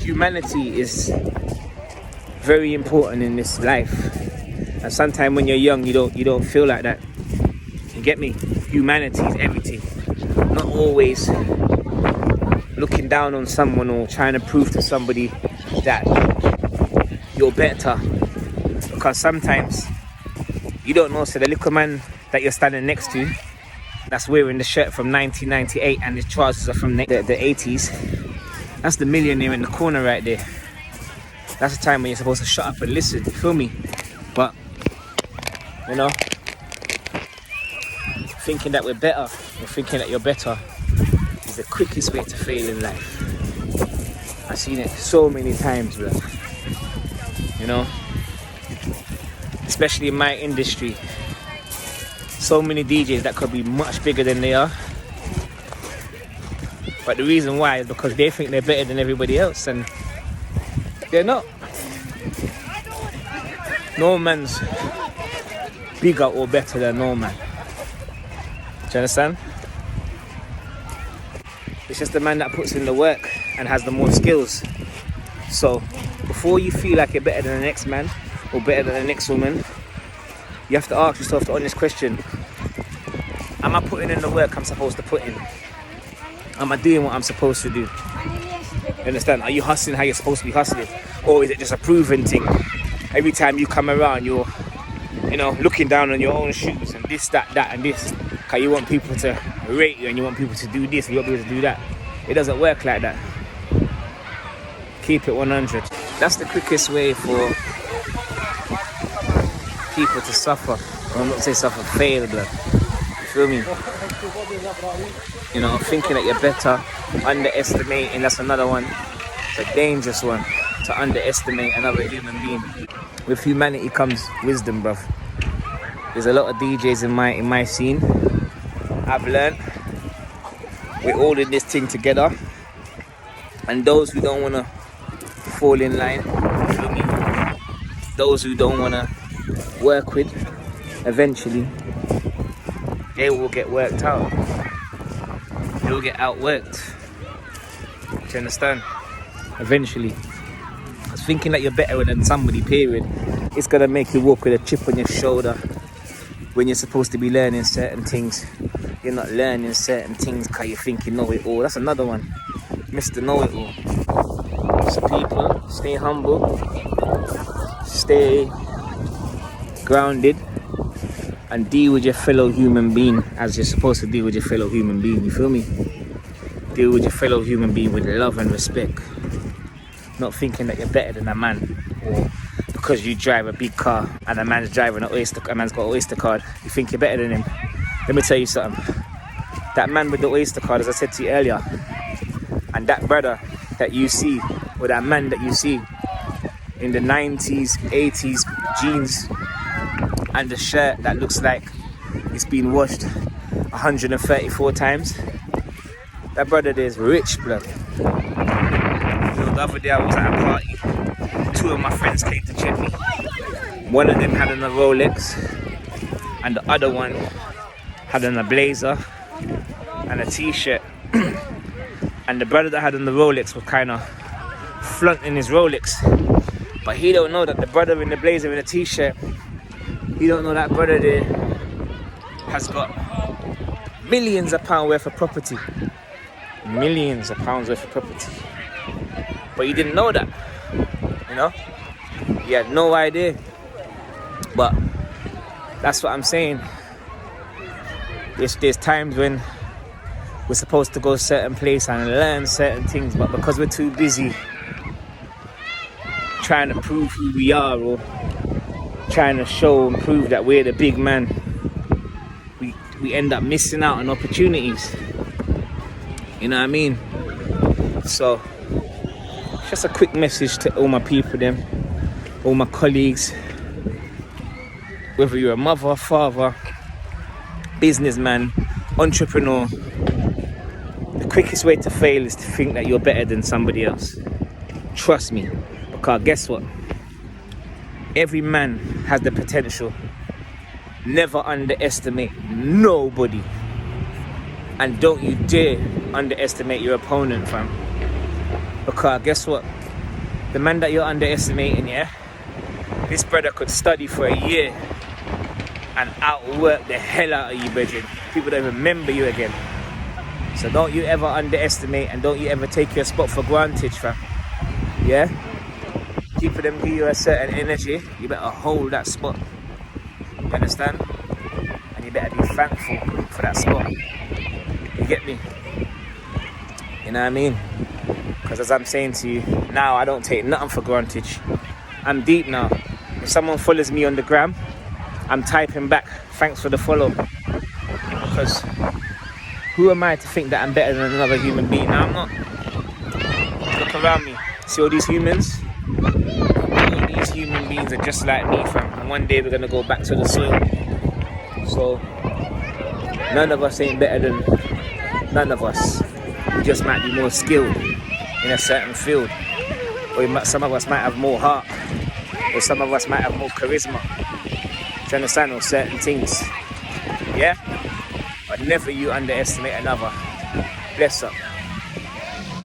humanity is very important in this life, and sometimes when you're young you don't feel like that. You get me? Humanity is everything. Not always looking down on someone or trying to prove to somebody that you're better, because sometimes you don't know. So the little man that you're standing next to, that's wearing the shirt from 1998 and his trousers are from the 80s, that's the millionaire in the corner right there. That's the time when you're supposed to shut up and listen, you feel me? But, you know, thinking that we're better, or thinking that you're better, is the quickest way to fail in life. I've seen it so many times, bro. You know? Especially in my industry. So many DJs that could be much bigger than they are. But the reason why is because they think they're better than everybody else, and they're not. No man's bigger or better than no man. Do you understand? It's just the man that puts in the work and has the more skills. So before you feel like you're better than the next man or better than the next woman, you have to ask yourself the honest question: am I putting in the work I'm supposed to put in? Am I doing what I'm supposed to do? You understand? Are you hustling how you're supposed to be hustling? Or is it just a proven thing? Every time you come around, you're, you know, looking down on your own shoes and this, that, and this. Because you want people to rate you and you want people to do this and you want people to do that. It doesn't work like that. Keep it 100. That's the quickest way for people to suffer. Or I'm not saying suffer, fail, blood. You feel me? You know, thinking that you're better, underestimating, that's another one. It's a dangerous one, to underestimate another human being. With humanity comes wisdom, bruv. There's a lot of DJs in my scene. I've learned we're all in this thing together, and those who don't want to fall in line, you feel me? Those who don't want to work with, eventually they will get worked out. They will get outworked. Do you understand? Eventually. Because thinking that you're better than somebody, period, it's gonna make you walk with a chip on your shoulder when you're supposed to be learning certain things. You're not learning certain things because you think you know it all. That's another one. Mr. Know-It-All. So people, stay humble, stay grounded, and deal with your fellow human being as you're supposed to deal with your fellow human being. You feel me? Deal with your fellow human being with love and respect. Not thinking that you're better than a man, or because you drive a big car and a man's driving a man's got an Oyster card, you think you're better than him. Let me tell you something. That man with the Oyster card, as I said to you earlier, and that brother that you see, or that man that you see in the 90s, 80s jeans and the shirt that looks like it's been washed 134 times, that brother there is rich, blood. You know, the other day I was at a party. Two of my friends came to check me. One of them had on a Rolex, and the other one had on a blazer and a t-shirt. And the brother that had on the Rolex was kind of flaunting his Rolex, but he don't know that the brother in the blazer and the t-shirt, he don't know that brother there has got millions of pounds worth of property. Millions of pounds worth of property. But he didn't know that, you know? He had no idea. But that's what I'm saying. There's times when we're supposed to go a certain place and learn certain things, but because we're too busy trying to prove who we are, or trying to show and prove that we're the big man, we end up missing out on opportunities. You know what I mean? So, just a quick message to all my people, them, all my colleagues, whether you're a mother, father, businessman, entrepreneur, the quickest way to fail is to think that you're better than somebody else. Trust me, because guess what? Every man has the potential. Never underestimate nobody. And don't you dare underestimate your opponent, fam. Because guess what? The man that you're underestimating, yeah, this brother could study for a year and outwork the hell out of you, brethren. People don't remember you again. So don't you ever underestimate and don't you ever take your spot for granted, fam. Yeah? People them give you a certain energy, you better hold that spot. You understand? And you better be thankful for that spot. You get me? You know what I mean? Because as I'm saying to you, now I don't take nothing for granted. I'm deep now. If someone follows me on the gram, I'm typing back, thanks for the follow. Because who am I to think that I'm better than another human being? Now I'm not. Look around me. See all these humans? All these human beings are just like me, fam. And one day we're going to go back to the soil. So, none of us ain't better than none of us. We just might be more skilled in a certain field. Or some of us might have more heart. Or some of us might have more charisma. Do you understand? Or certain things. Yeah? But never you underestimate another. Bless up.